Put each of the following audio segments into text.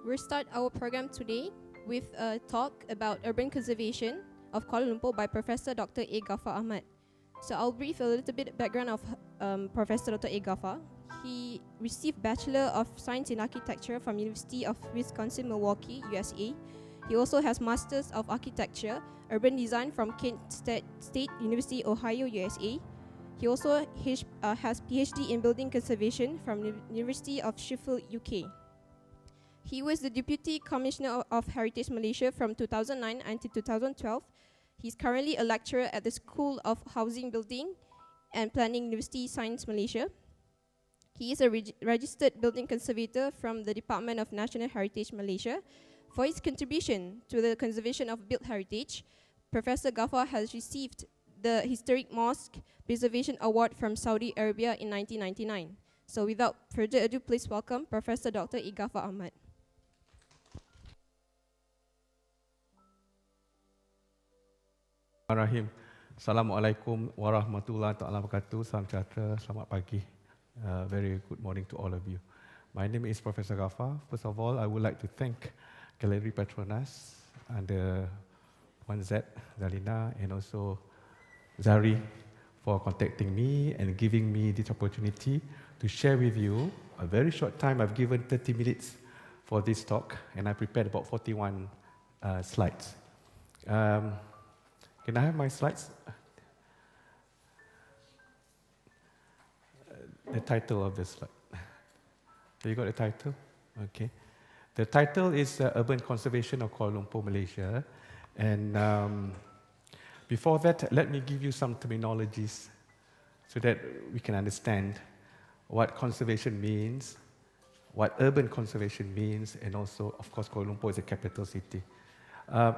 We'll start our program today with a talk about urban conservation of Kuala Lumpur by Professor Dr. A. Ghafar Ahmad. So I'll brief a little bit background of Professor Dr. A. Ghafar. He received Bachelor of Science in Architecture from University of Wisconsin-Milwaukee, USA. He also has Masters of Architecture, Urban Design from Kent State University, Ohio, USA. He also has PhD in Building Conservation from the University of Sheffield, UK. He was the Deputy Commissioner of Heritage Malaysia from 2009 until 2012. He's currently a lecturer at the School of Housing, Building and Planning, Universiti Sains Malaysia. He is a registered building conservator from the Department of National Heritage Malaysia. For his contribution to the conservation of built heritage, Professor Ghafar has received the Historic Mosques Preservation Award from Saudi Arabia in 1999. So without further ado, please welcome Professor Dr. A. Ghafar Ahmad. Bismillahirrahmanirrahim. Assalamualaikum warahmatullahi wabarakatuh. Salam sejahtera, selamat pagi. Very good morning to all of you. My name is Professor Ghafar. First of all, I would like to thank Gallery Petronas under 1Z, Zalina, and also Zari for contacting me and giving me this opportunity to share with you a very short time. I've given 30 minutes for this talk, and I prepared about 41 slides. Can I have my slides? The title of this slide. So you got the title? Okay. The title is Urban Conservation of Kuala Lumpur, Malaysia. And before that, let me give you some terminologies so that we can understand what conservation means, what urban conservation means, and also, of course, Kuala Lumpur is a capital city.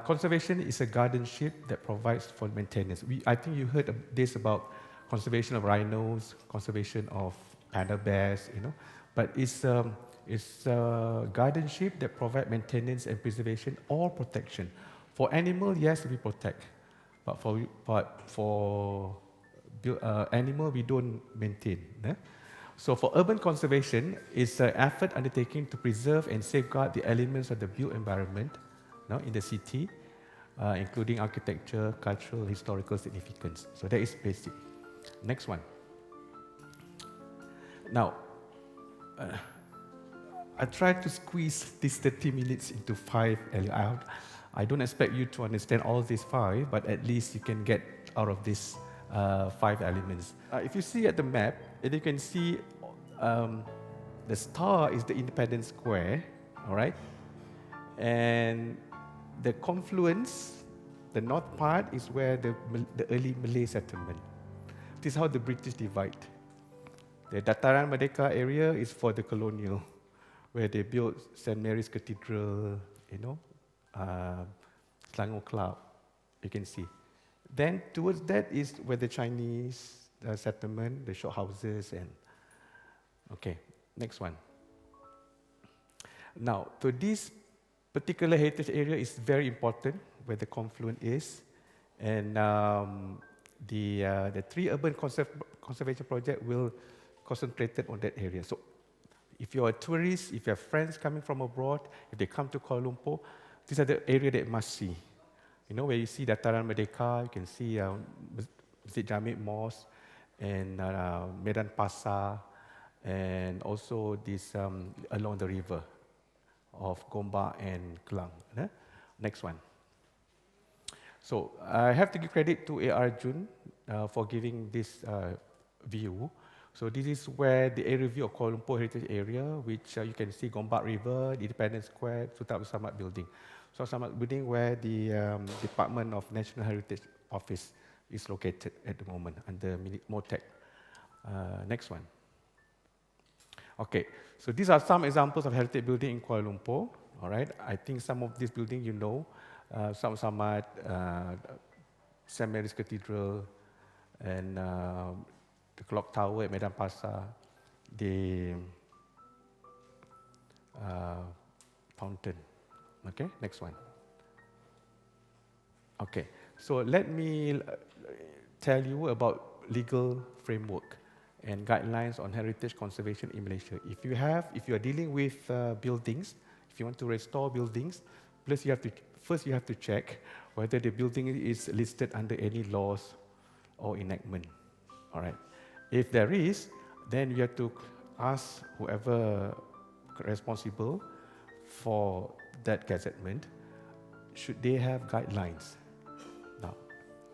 Conservation is a guardianship that provides for maintenance. I think you heard this about conservation of rhinos, conservation of panda bears, but it's a guardianship that provides maintenance and preservation or protection. For animal, yes, we protect, but for animal, we don't maintain. So for urban conservation, it's an effort undertaken to preserve and safeguard the elements of the built environment in the city, including architecture, cultural, historical significance. So that is basic. Next one. Now, I tried to squeeze these 30 minutes into 5 elements. I don't expect you to understand all these 5, but at least you can get out of these 5 elements. If you see at the map, you can see the star is the Independence Square, all right? And the confluence, the north part, is where the early Malay settlement. This is how the British divide. The Dataran Merdeka area is for the colonial, where they built St. Mary's Cathedral, Selangor Club, you can see. Then towards that is where the Chinese settlement, the shop houses, and okay, next one. Now, so this particular heritage area is very important, where the confluence is, and the 3 urban conservation project will concentrate on that area. So if you're a tourist, if you have friends coming from abroad, if they come to Kuala Lumpur, these are the area that you must see. Where you see Dataran Merdeka, you can see Masjid Jami' Mosque, and Medan Pasa, and also this along the river of Gombak and Kelang. Next one. So I have to give credit to A.R. Jun for giving this view. So this is where the area view of Kuala Lumpur Heritage Area, which you can see Gombak River, the Independence Square, Sultan Abdul Samad Building. So Samad Building where the Department of National Heritage Office is located at the moment under MOTEC. Next one. Okay, so these are some examples of heritage building in Kuala Lumpur. All right, I think some of these buildings Sultan Samad, St. Mary's Cathedral, and the clock tower at Medan Pasa, the fountain. Okay, next one. Okay, so let me tell you about legal framework and guidelines on heritage conservation in Malaysia. If you are dealing with buildings If you want to restore buildings, first you have to check whether the building is listed under any laws or enactment. All right. If there is, then you have to ask whoever responsible for that gazettement, should they have guidelines? Now,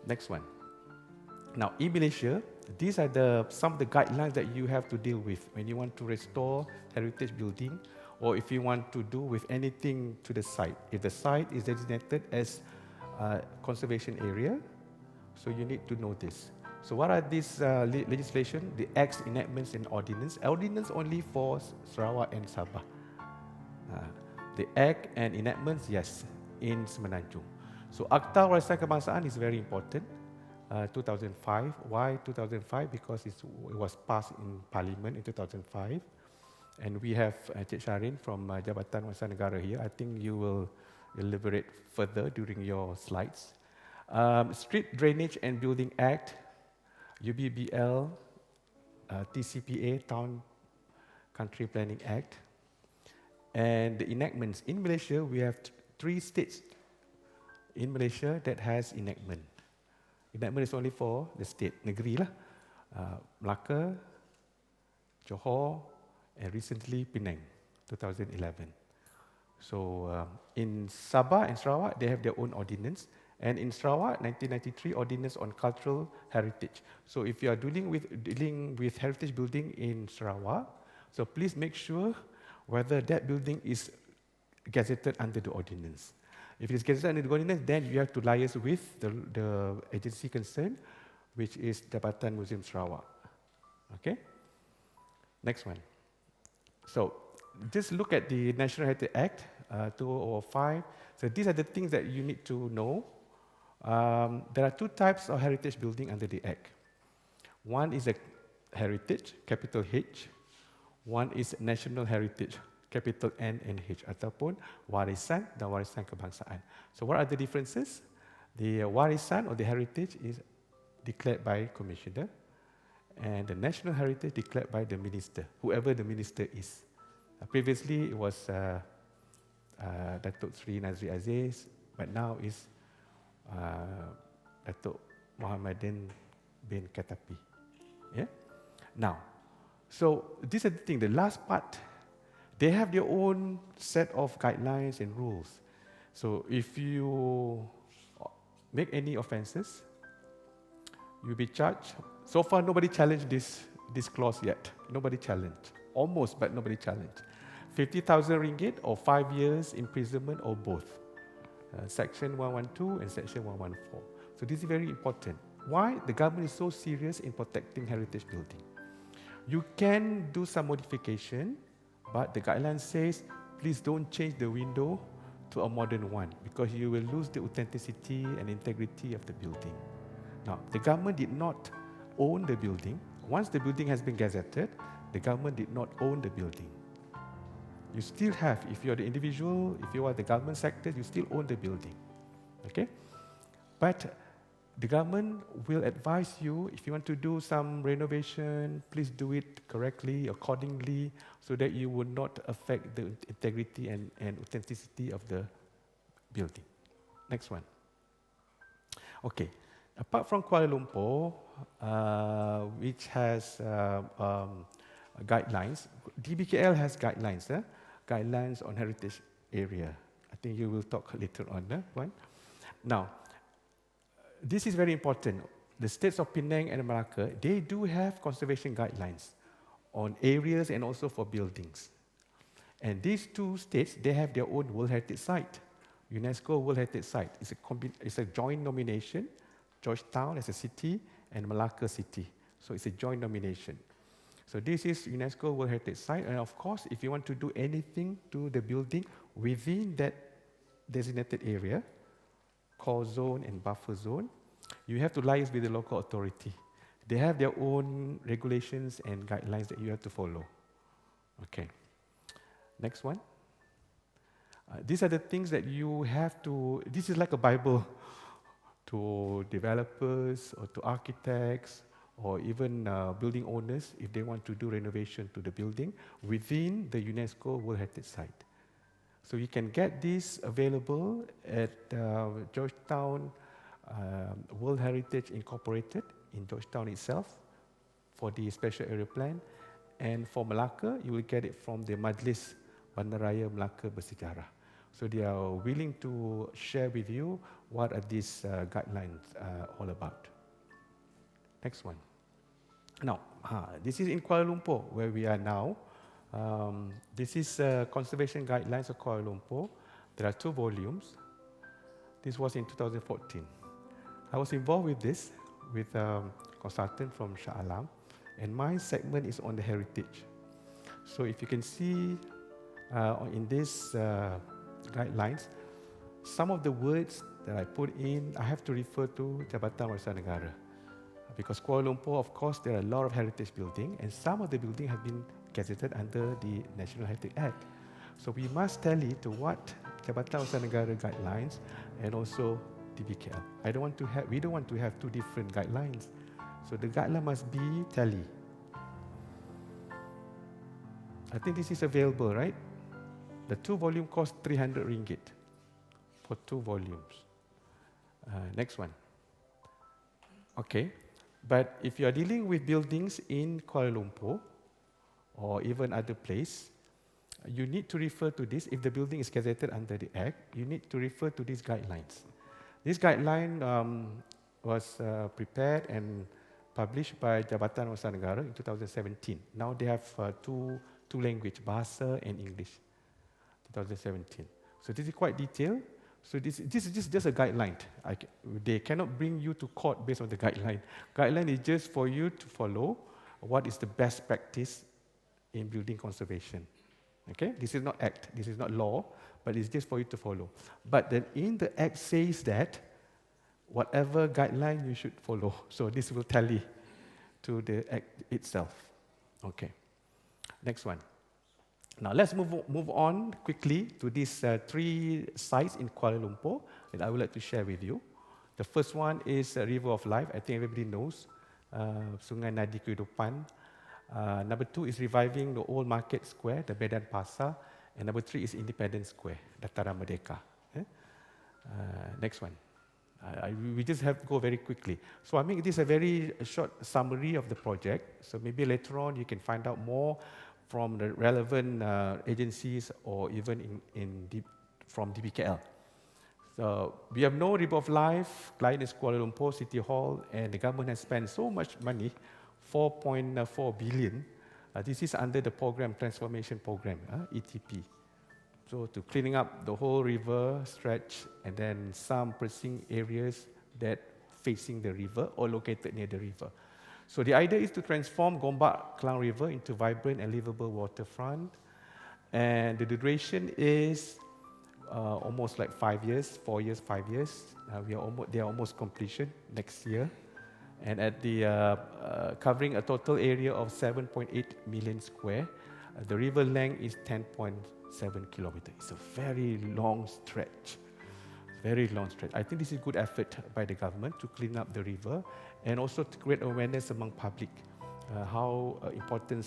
next one. Now, in Malaysia, these are some of the guidelines that you have to deal with when you want to restore heritage building, or if you want to do with anything to the site. If the site is designated as a conservation area, so you need to know this. So what are these legislation? The acts, enactments, and ordinance. Ordinance only for Sarawak and Sabah. The act and enactments, yes, in Semenanjung. So Akta Warisan Kebangsaan is very important. 2005. Why 2005? Because it was passed in Parliament in 2005. And we have Cik Sharin from Jabatan Warisan Negara here. I think you will elaborate further during your slides. Street Drainage and Building Act, UBBL, TCPA, Town Country Planning Act. And the enactments. In Malaysia, we have 3 states in Malaysia that has enactment. Enactment is only for the state, negeri lah. Melaka, Johor, and recently Penang, 2011. So in Sabah and Sarawak, they have their own ordinance. And in Sarawak, 1993 ordinance on cultural heritage. So if you are dealing with heritage building in Sarawak, so please make sure whether that building is gazetted under the ordinance. If it is gazetted under the ordinance, then you have to liaise with the agency concerned, which is Jabatan Museum Sarawak. Okay? Next one. So just look at the National Heritage Act 2005. So these are the things that you need to know. There are 2 types of heritage building under the Act. One is a heritage, capital H. One is national heritage, capital N and H, ataupun warisan dan warisan kebangsaan. So what are the differences? The warisan or the heritage is declared by commissioner, and the national heritage declared by the minister, whoever the minister is. Previously it was Datuk Sri Nazri Aziz, but now is Datuk Muhammadin bin Katapi. Yeah? Now, so this is the thing, the last part, they have their own set of guidelines and rules. So if you make any offenses, you'll be charged. So far, nobody challenged this clause yet. Nobody challenged. Almost, but nobody challenged. 50,000 ringgit or 5 years imprisonment or both. Section 112 and Section 114. So this is very important. Why? The government is so serious in protecting heritage building. You can do some modification, but the guideline says, please don't change the window to a modern one, because you will lose the authenticity and integrity of the building. Now, the government did not own the building. Once the building has been gazetted, the government did not own the building. You still have, if you're the individual, if you are the government sector, you still own the building. Okay? But the government will advise you, if you want to do some renovation, please do it correctly, accordingly, so that you would not affect the integrity and authenticity of the building. Next one. Okay. Apart from Kuala Lumpur, which has guidelines, DBKL has guidelines, guidelines on heritage area. I think you will talk later on. One. Now, this is very important. The states of Penang and Malacca, they do have conservation guidelines on areas and also for buildings. And these 2 states, they have their own World Heritage Site, UNESCO World Heritage Site. It's a joint nomination, Georgetown as a city and Malacca City. So it's a joint nomination. So this is UNESCO World Heritage Site. And of course, if you want to do anything to the building within that designated area, core zone and buffer zone, you have to liaise with the local authority. They have their own regulations and guidelines that you have to follow. Okay. Next one. These are the things that you have to, this is like a Bible to developers or to architects or even building owners if they want to do renovation to the building within the UNESCO World Heritage Site. So you can get this available at Georgetown World Heritage Incorporated in Georgetown itself for the special area plan. And for Malacca, you will get it from the Majlis Bandaraya Melaka Bersejarah. So they are willing to share with you what are these guidelines all about. Next one. Now, this is in Kuala Lumpur, where we are now. This is Conservation Guidelines of Kuala Lumpur. There are 2 volumes. This was in 2014. I was involved with this with a consultant from Shah Alam, and my segment is on the heritage. So if you can see in these guidelines, some of the words that I put in, I have to refer to Jabatan Warisan Negara. Because Kuala Lumpur, of course, there are a lot of heritage buildings, and some of the buildings have been gazetted under the National Heritage Act. So we must tally to what Jabatan Warisan Negara guidelines and also DBKL. We don't want to have 2 different guidelines. So the guideline must be tally. I think this is available, right? The 2 volume cost 300 ringgit for 2 volumes. Next one. Okay. But if you are dealing with buildings in Kuala Lumpur or even other place, you need to refer to this. If the building is gazetted under the Act, you need to refer to these guidelines. This guideline was prepared and published by Jabatan Warisan Negara in 2017. Now they have two languages, Bahasa and English, 2017. So this is quite detailed. So this is just a guideline. They cannot bring you to court based on the guideline. Guideline is just for you to follow what is the best practice in building conservation. Okay? This is not act, this is not law, but it's just for you to follow. But then in the act says that whatever guideline you should follow. So this will tally to the act itself. Okay. Next one. Now let's move on quickly to these 3 sites in Kuala Lumpur that I would like to share with you. The first one is River of Life. I think everybody knows. Sungai Nadi Kehidupan. Number 2 is reviving the old market square, the Medan Pasa. And number 3 is Independence Square, Dataran Merdeka. Next one. We just have to go very quickly. So I mean, this is a very short summary of the project. So maybe later on you can find out more from the relevant agencies or even from DBKL. So we have no River of Life, client is Kuala Lumpur City Hall, and the government has spent so much money, 4.4 billion. This is under the program, Transformation Program, ETP. So to cleaning up the whole river stretch and then some pressing areas that facing the river or located near the river. So the idea is to transform Gombak Klang River into vibrant and livable waterfront. And the duration is almost like 5 years, 4 years, 5 years. They are almost completion next year. And at the covering a total area of 7.8 million square. The river length is 10.7 kilometers. It's a very long stretch. Very long stretch. I think this is a good effort by the government to clean up the river and also to create awareness among public how important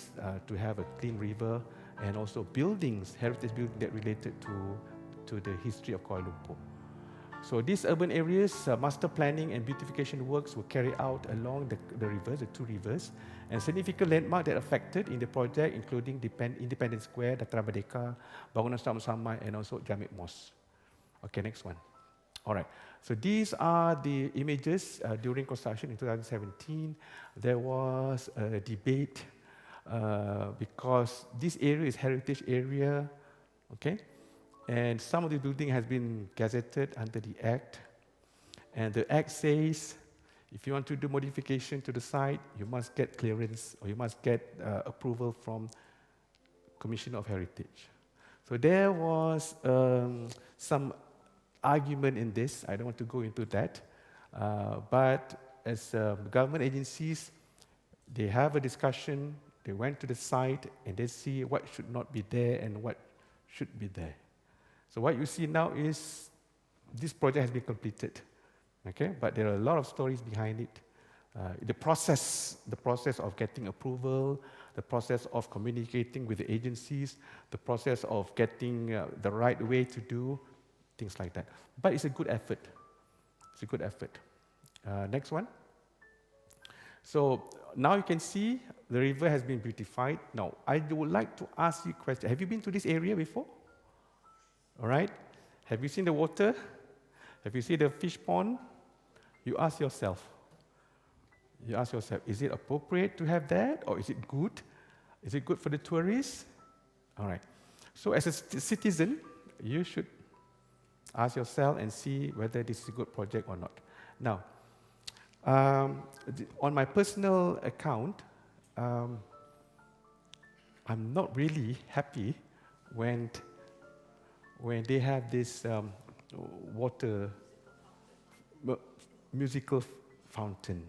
to have a clean river and also buildings, heritage buildings that related to the history of Kuala Lumpur. So these urban areas, master planning and beautification works were carried out along the rivers, the 2 rivers, and significant landmarks that affected in the project, including Independence Square, Dataran Merdeka, Bangunan Sama-Sama, and also Islamic Mosques. Okay, next one. All right. So these are the images during construction in 2017. There was a debate because this area is heritage area, okay? And some of the building has been gazetted under the Act. And the Act says, if you want to do modification to the site, you must get clearance or you must get approval from Commission of Heritage. So there was some argument in this. I don't want to go into that. But as government agencies, they have a discussion, they went to the site, and they see what should not be there and what should be there. So what you see now is this project has been completed, okay? But there are a lot of stories behind it. The process of getting approval, the process of communicating with the agencies, the process of getting the right way to do, things like that. But it's a good effort. It's a good effort. Next one. So now you can see the river has been beautified. Now, I would like to ask you a question. Have you been to this area before? All right. Have you seen the water? Have you seen the fish pond? You ask yourself, is it appropriate to have that, or is it good? Is it good for the tourists? All right. So as a citizen, you should ask yourself and see whether this is a good project or not. Now, on my personal account, I'm not really happy when they have this water musical fountain.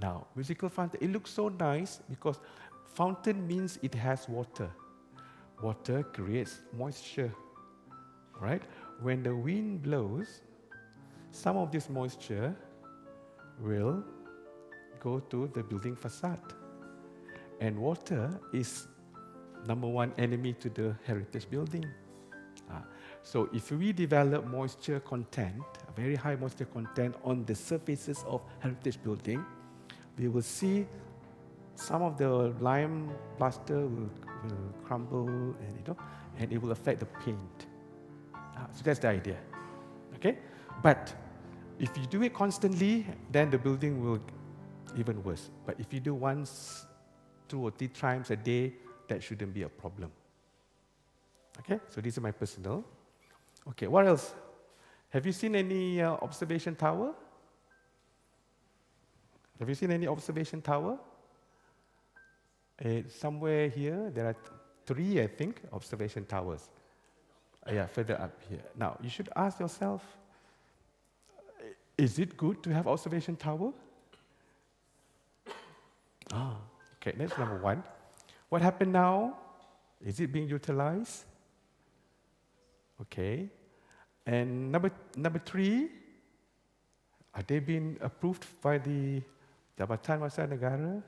Now, musical fountain, it looks so nice because fountain means it has water. Water creates moisture, right? When the wind blows, some of this moisture will go to the building facade. And water is number one enemy to the heritage building. So if we develop moisture content, a very high moisture content on the surfaces of heritage building, we will see some of the lime plaster will crumble, and it will affect the paint. So that's the idea. Okay? But if you do it constantly, then the building will even worse. But if you do once, 2 or 3 times a day, that shouldn't be a problem. Okay? So these are my personal. Okay, what else? Have you seen any observation tower? Have you seen any observation tower? Somewhere here, there are 3, I think, observation towers. Yeah, further up here. Now, you should ask yourself, is it good to have observation tower? Okay, that's number 1. What happened now? Is it being utilized? Okay. And number 3, are they being approved by the Jabatan Wasiat Negara?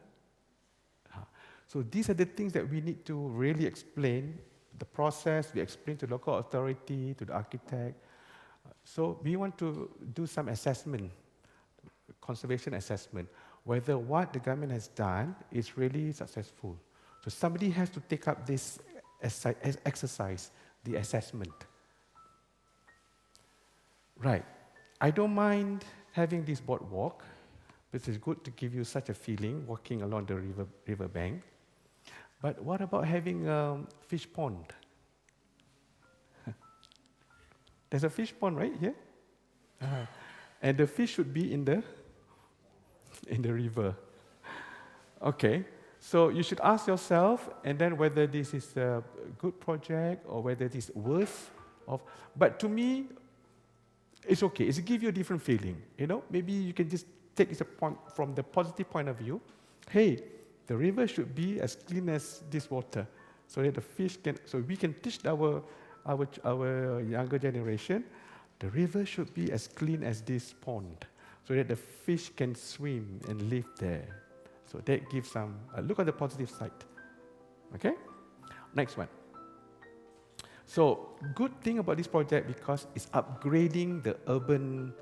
So these are the things that we need to really explain, the process, we explain to the local authority, to the architect. So we want to do some assessment, conservation assessment, whether what the government has done is really successful. So somebody has to take up this exercise, the assessment. Right. I don't mind having this boardwalk, but it's good to give you such a feeling walking along the river bank. But what about having a fish pond? There's a fish pond right here, and the fish should be in the river. Okay, so you should ask yourself, and then whether this is a good project or whether it is worth of. But to me, it's okay. It's give you a different feeling. Maybe you can just take it from the positive point of view. Hey, the river should be as clean as this water, so that the fish can. So we can teach our younger generation, the river should be as clean as this pond, so that the fish can swim and live there. So that gives some look on the positive side. Okay, next one. So good thing about this project because it's upgrading the urban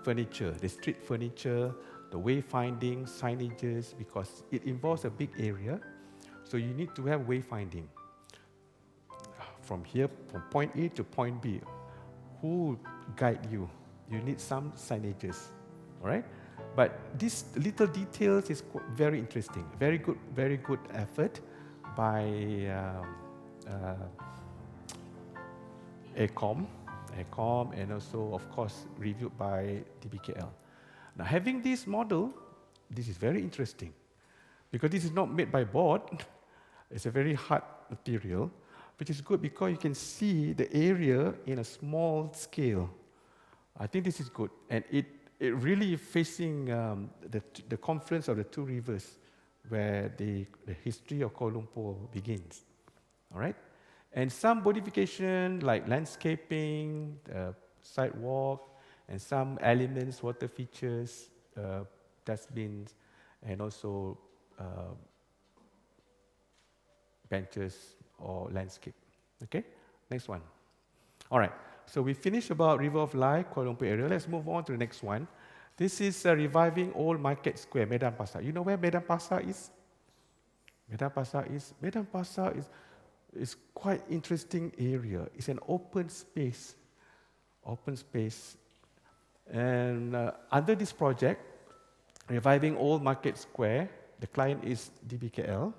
furniture, the street furniture, the wayfinding, signages, because it involves a big area. So you need to have wayfinding. From here, from point A to point B, who guide you? You need some signages, all right? But these little details is very interesting. Very good effort by ACOM, and also, of course, reviewed by DBKL. Now, having this model, this is very interesting because this is not made by board. It's a very hard material, which is good because you can see the area in a small scale. I think this is good, and it really facing the confluence of the 2 rivers where the history of Kuala Lumpur begins. All right? And some modification like landscaping, sidewalk, and some elements, water features, dustbins, and also benches or landscape. Okay, next one. All right, so we finished about River of Life, Kuala Lumpur area. Let's move on to the next one. This is reviving old market square, Medan Pasa. You know where Medan Pasa is? Medan Pasa is quite interesting area. It's an open space. And under this project, reviving old market square, the client is DBKL.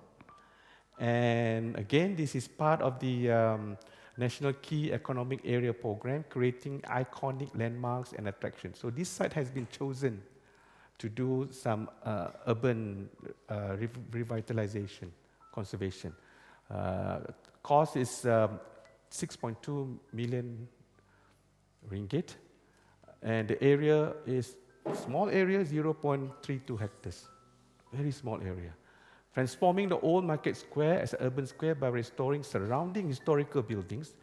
And again, this is part of the National Key Economic Area Program, creating iconic landmarks and attractions. So this site has been chosen to do some urban revitalization, conservation. Cost is 6.2 million ringgit, and the area is small area, 0.32 hectares, very small area. Transforming the old market square as an urban square by restoring surrounding historical buildings.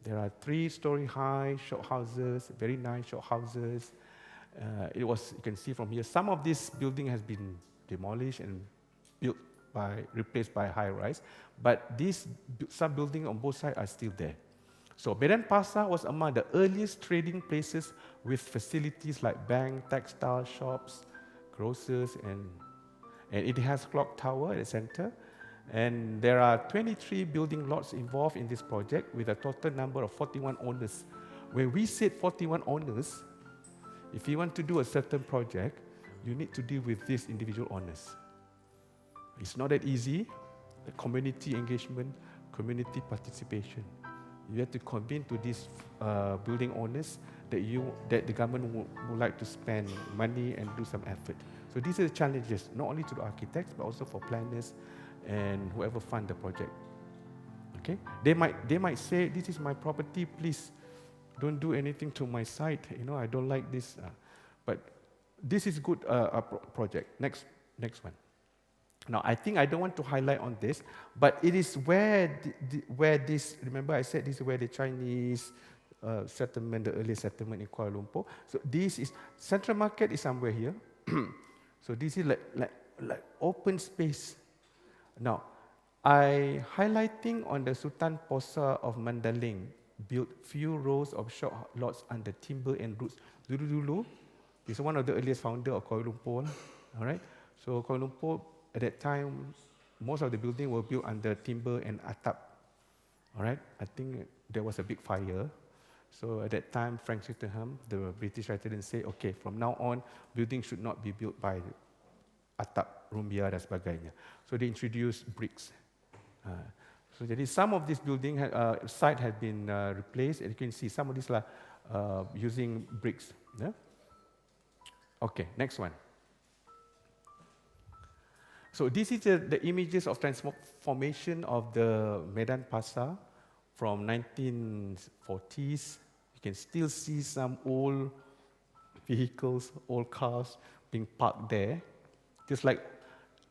There are 3-story high shop houses, very nice shop houses. You can see from here, some of this building has been demolished and replaced by high-rise, but these sub-buildings on both sides are still there. So Medan Pasa was among the earliest trading places with facilities like bank, textile shops, grocers, and it has clock tower at the center. And there are 23 building lots involved in this project with a total number of 41 owners. When we said 41 owners, if you want to do a certain project, you need to deal with these individual owners. It's not that easy. The community engagement, community participation. You have to convince to these building owners that the government would like to spend money and do some effort. So these are the challenges, not only to the architects, but also for planners and whoever fund the project. Okay? They might say, this is my property, please don't do anything to my site. I don't like this. But this is good project. Next one. Now, I think I don't want to highlight on this, but it is where this, remember I said this is where the Chinese settlement, the early settlement in Kuala Lumpur. So this is, Central Market is somewhere here. So this is like open space. Now, I highlighting on the Sultan Posa of Mandaling, built few rows of shop lots under timber and roots. Dulu, he's one of the earliest founder of Kuala Lumpur. All right. So Kuala Lumpur at that time, most of the buildings were built under timber and atap. All right. I think there was a big fire. So at that time, Frank Swettenham, the British writer, didn't say, okay, from now on, buildings should not be built by atap, rumbia, dan sebagainya. So they introduced bricks. So jadi some of this building site had been replaced, and you can see some of these are using bricks. Yeah? Okay, next one. So this is the images of transformation of the Medan Pasa from 1940s. You can still see some old vehicles, old cars being parked there, just like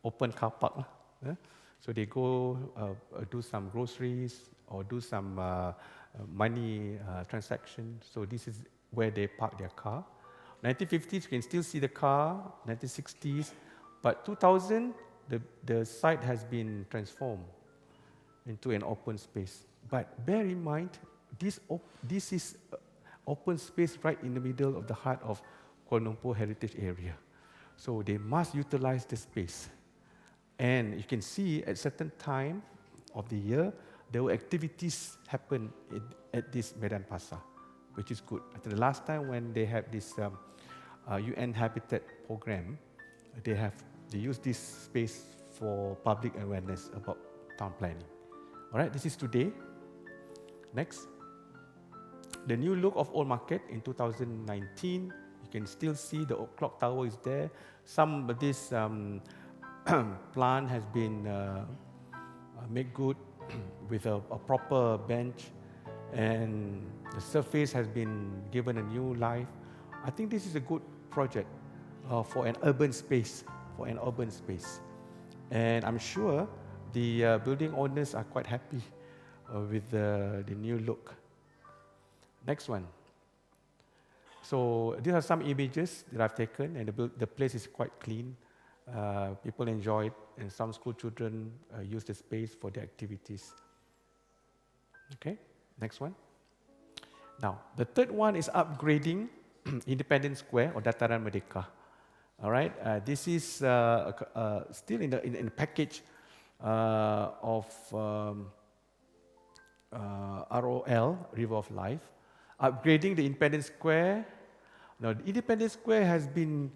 open car park. Yeah? So they go do some groceries or do some money transaction. So this is where they park their car. 1950s, you can still see the car. 1960s, but 2000, the site has been transformed into an open space. But bear in mind, this is open space right in the middle of the heart of Kuala Lumpur Heritage Area. So they must utilize the space. And you can see at certain time of the year, there were activities happen at this Medan Pasa, which is good. At the last time when they have this UN Habitat program, they use this space for public awareness about town planning. All right, this is today. Next. The new look of Old Market in 2019. You can still see the clock tower is there. Some of this plant has been made good with a proper bench, and the surface has been given a new life. I think this is a good project for an urban space. And I'm sure the building owners are quite happy with the new look. Next one. So these are some images that I've taken, and the place is quite clean. People enjoy it, and some school children use the space for their activities. Okay, next one. Now, the third one is upgrading Independence Square or Dataran Merdeka. All right, this is still in the package of ROL, River of Life. Upgrading the Independence Square. Now, the Independence Square has been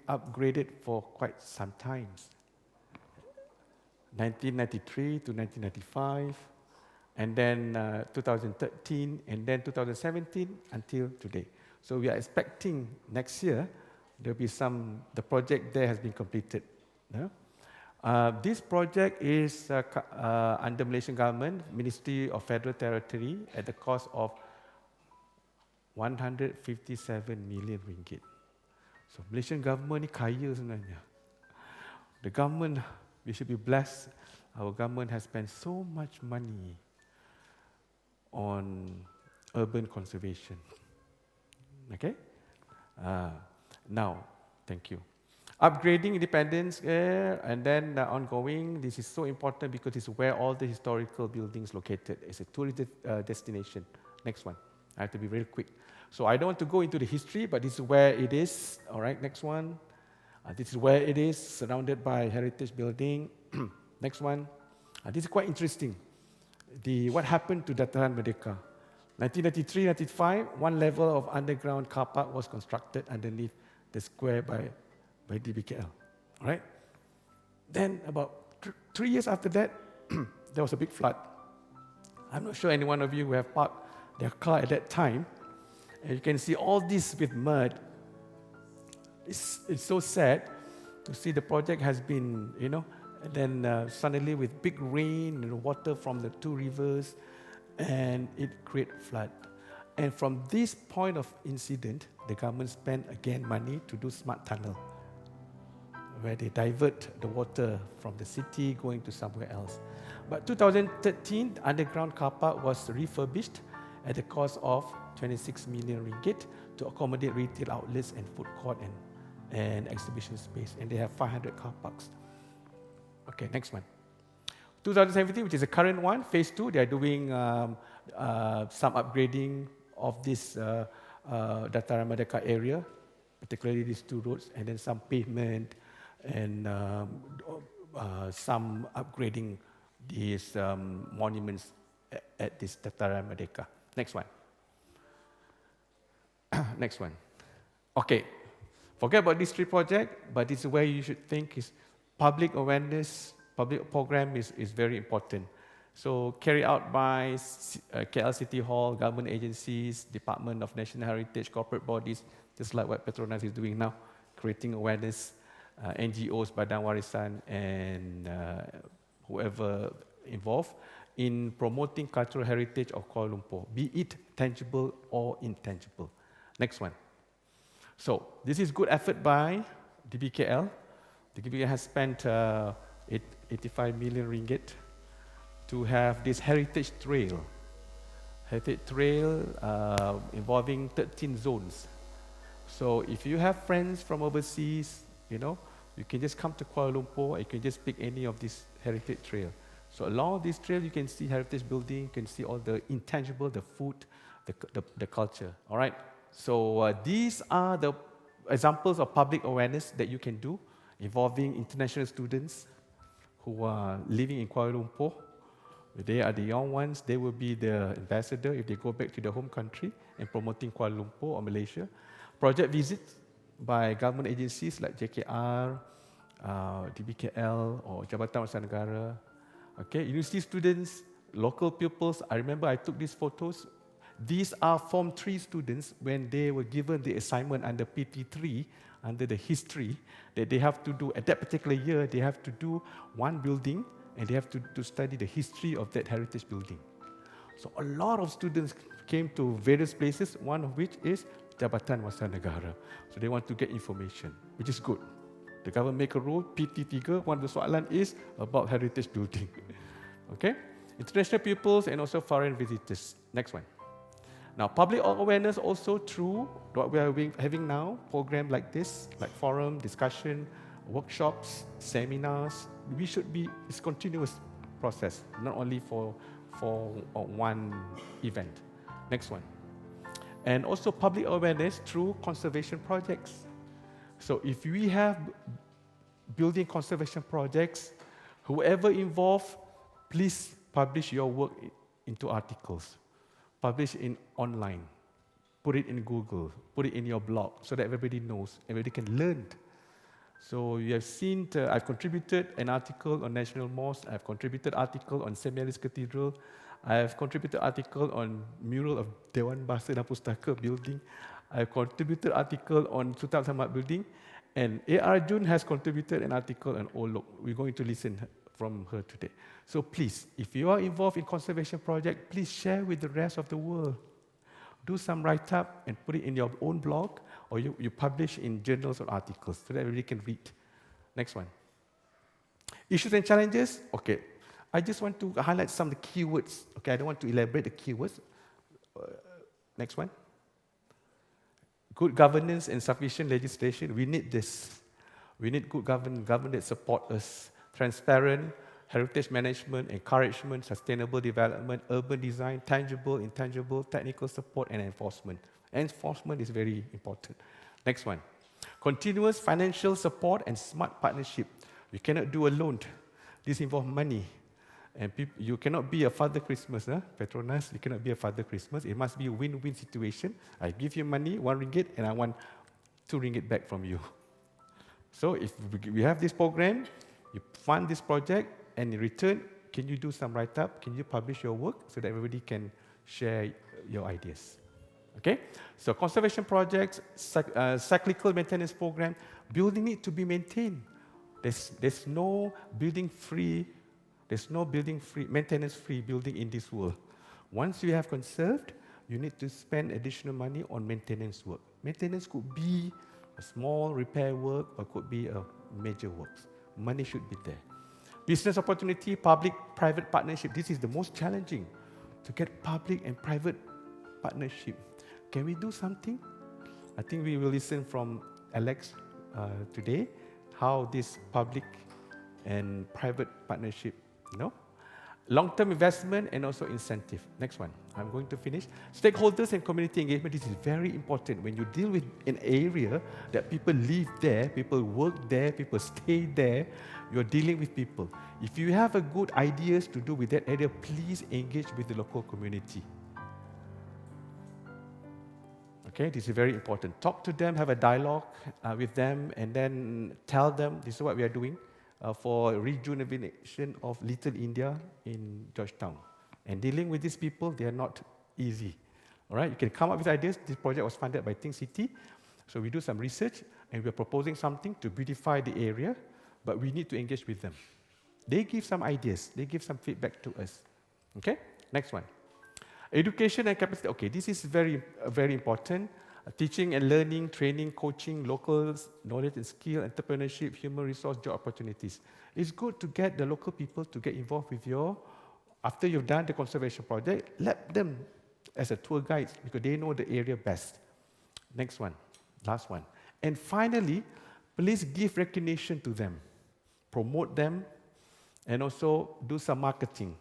upgraded for quite some time. 1993 to 1995, and then 2013, and then 2017 until today. So we are expecting next year there will be the project there has been completed. This project is under Malaysian government, Ministry of Federal Territory, at the cost of 157 million ringgit. So Malaysian government ni kaya sebenarnya. The government, we should be blessed. Our government has spent so much money on urban conservation. Okay? Now, thank you. Upgrading Independence, and then ongoing. This is so important because it's where all the historical buildings located. It's a tourist destination. Next one. I have to be very quick. So I don't want to go into the history, but this is where it is. All right, next one. This is where it is, surrounded by heritage building. Next one. This is quite interesting. What happened to Dataran Merdeka? 1993-95, one level of underground car park was constructed underneath the square by DBKL. All right. Then about 3 years after that, there was a big flood. I'm not sure any one of you who have parked their car at that time. And you can see all this with mud. It's so sad to see the project has been, and then suddenly with big rain and water from the two rivers, and it created flood. And from this point of incident, the government spent again money to do smart tunnel, where they divert the water from the city going to somewhere else. But 2013, the underground car park was refurbished at the cost of 26 million ringgit to accommodate retail outlets and food court and exhibition space. And they have 500 car parks. Okay, next one. 2017, which is the current one, phase 2, they are doing some upgrading of this Dataran Merdeka area, particularly these two roads, and then some pavement and some upgrading these monuments at this Dataran Merdeka. Next one. Next one. Okay, forget about this three projects, but this is where you should think is public awareness, public program is very important. So carried out by KL City Hall, government agencies, Department of National Heritage, corporate bodies, just like what Petronas is doing now, creating awareness, NGOs, Badan Warisan, and whoever involved in promoting cultural heritage of Kuala Lumpur, be it tangible or intangible. Next one. So this is good effort by DBKL. The DBKL has spent 85 million ringgit to have this heritage trail. Heritage trail involving 13 zones. So if you have friends from overseas, you can just come to Kuala Lumpur, you can just pick any of this heritage trail. So along this trail, you can see heritage building, you can see all the intangible, the food, the culture, all right? So these are the examples of public awareness that you can do involving international students who are living in Kuala Lumpur. They are the young ones. They will be the ambassador if they go back to their home country and promoting Kuala Lumpur or Malaysia. Project visits by government agencies like JKR, DBKL, or Jabatan Warisan Negara. Okay, university students, local pupils. I remember I took these photos. These are Form 3 students when they were given the assignment under PT3, under the history, that they have to do, at that particular year, they have to do one building and they have to study the history of that heritage building. So a lot of students came to various places, one of which is Jabatan Warisan Negara. So they want to get information, which is good. The government make a rule, PT3, one of the soalan is about heritage building. Okay? International pupils and also foreign visitors. Next one. Now, public awareness also through what we are having now, program like this, like forum, discussion, workshops, seminars. It's a continuous process, not only for one event. Next one. And also public awareness through conservation projects. So if we have building conservation projects, whoever involved, please publish your work into articles. Publish in online. Put it in Google. Put it in your blog so that everybody knows, everybody can learn. So you have seen, I've contributed an article on National Mosque. I've contributed article on St. Mary's Cathedral. I have contributed article on mural of Dewan Bahasa dan Pustaka building. I have contributed article on Sultan Ahmad building. And A.R. Jun has contributed an article on Olok. We're going to listen from her today. So please, if you are involved in conservation project, please share with the rest of the world. Do some write-up and put it in your own blog, or you publish in journals or articles so that everybody can read. Next one. Issues and challenges. Okay, I just want to highlight some of the keywords. Okay, I don't want to elaborate the keywords. Next one. Good governance and sufficient legislation. We need this. We need good government that support us. Transparent, heritage management, encouragement, sustainable development, urban design, tangible, intangible, technical support, and enforcement. Enforcement is very important. Next one. Continuous financial support and smart partnership. You cannot do alone. This involves money. And you cannot be a Father Christmas, Petronas. You cannot be a Father Christmas. It must be a win-win situation. I give you money, 1 ringgit, and I want 2 ringgit back from you. So if we have this program, you fund this project, and in return, can you do some write-up? Can you publish your work so that everybody can share your ideas? Okay? So conservation projects, cyclical maintenance program, building need to be maintained. There's no building-free, maintenance-free building in this world. Once you have conserved, you need to spend additional money on maintenance work. Maintenance could be a small repair work or could be a major works. Money should be there. Business opportunity, public-private partnership. This is the most challenging, to get public and private partnership. Can we do something? I think we will listen from Alex today, how this public and private partnership, long-term investment and also incentive. Next one, I'm going to finish. Stakeholders and community engagement, this is very important. When you deal with an area that people live there, people work there, people stay there, you're dealing with people. If you have a good ideas to do with that area, please engage with the local community. Okay, this is very important. Talk to them, have a dialogue with them, and then tell them this is what we are doing for rejuvenation of Little India in Georgetown. And dealing with these people, they are not easy. All right, you can come up with ideas. This project was funded by Think City. So we do some research, and we're proposing something to beautify the area, but we need to engage with them. They give some ideas. They give some feedback to us. Okay, next one. Education and capacity. Okay, this is very, very important. Teaching and learning, training, coaching, local knowledge and skill, entrepreneurship, human resource, job opportunities. It's good to get the local people to get involved with after you've done the conservation project, let them as a tour guide because they know the area best. Next one, last one. And finally, please give recognition to them. Promote them and also do some marketing.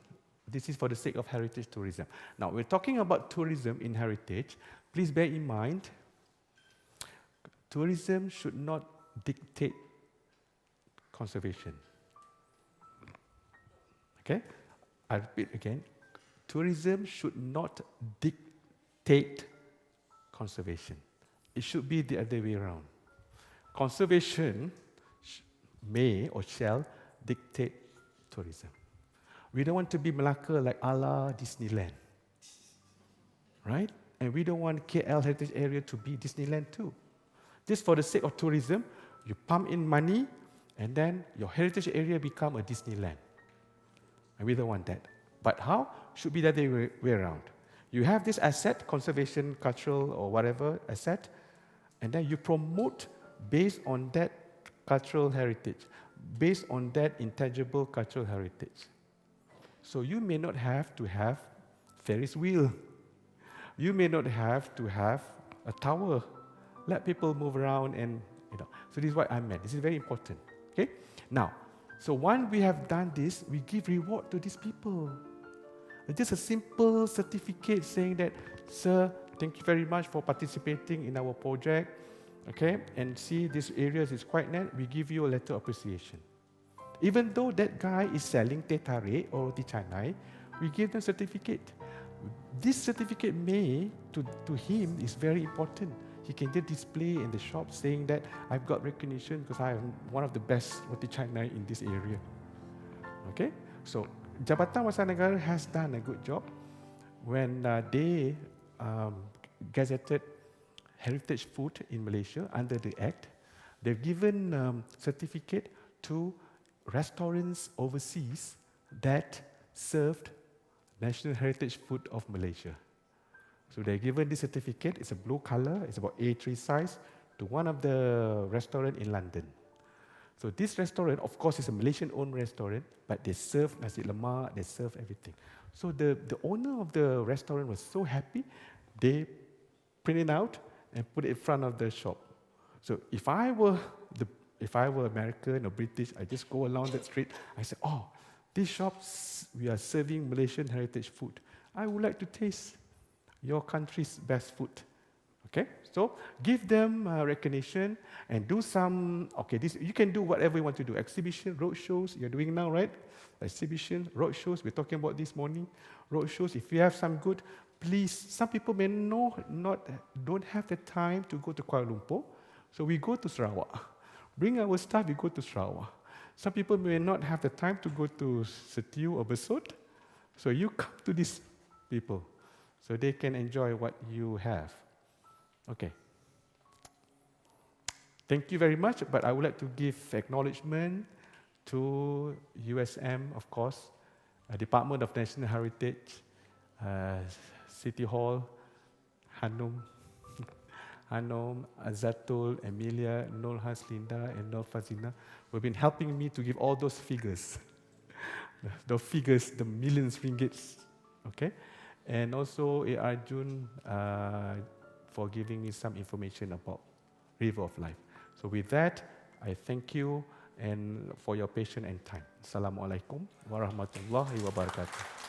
This is for the sake of heritage tourism. Now, we're talking about tourism in heritage. Please bear in mind, tourism should not dictate conservation. Okay? I repeat again. Tourism should not dictate conservation. It should be the other way around. Conservation may or shall dictate tourism. We don't want to be Malacca like a la Disneyland, right? And we don't want KL Heritage Area to be Disneyland too. Just for the sake of tourism, you pump in money, and then your heritage area become a Disneyland. And we don't want that. But how? Should be the other way around. You have this asset, conservation, cultural, or whatever asset, and then you promote based on that cultural heritage, based on that intangible cultural heritage. So you may not have to have Ferris wheel. You may not have to have a tower. Let people move around and, So this is what I meant. This is very important. Okay? Now, so once we have done this, we give reward to these people. Just a simple certificate saying that, sir, thank you very much for participating in our project. Okay, and see this area is quite net, we give you a letter of appreciation. Even though that guy is selling teh tarik or roti canai, we give them certificate. This certificate to him is very important. He can just display in the shop saying that I've got recognition because I am one of the best roti canai in this area. Okay, so Jabatan Warisan Negara has done a good job when they gazetted heritage food in Malaysia under the Act. They've given certificate to restaurants overseas that served national heritage food of Malaysia. So they're given this certificate, it's a blue color, it's about A3 size, to one of the restaurant in London. So this restaurant, of course, is a Malaysian-owned restaurant, but they serve nasi lemak, they serve everything. So the owner of the restaurant was so happy, they print it out and put it in front of the shop. So if I were American or British, I just go along that street, I say, oh, these shops, we are serving Malaysian heritage food. I would like to taste your country's best food. Okay, so give them recognition and do some, okay, this, you can do whatever you want to do. Exhibition, road shows, you're doing now, right? Exhibition, road shows, we're talking about this morning. Road shows, if you have some good, please, some people may don't have the time to go to Kuala Lumpur, so we go to Sarawak. Bring our staff, we go to Sarawak. Some people may not have the time to go to Setiu or Besut, so you come to these people, so they can enjoy what you have. Okay. Thank you very much, but I would like to give acknowledgement to USM, of course, Department of National Heritage, City Hall, Hanum, Azatul, Emilia, Nolhas, Linda, and Nol Fazina, who have been helping me to give all those figures. Those figures, the millions ringgits, okay? And also A.R. Jun for giving me some information about River of Life. So with that, I thank you and for your patience and time. Assalamualaikum warahmatullahi wabarakatuh.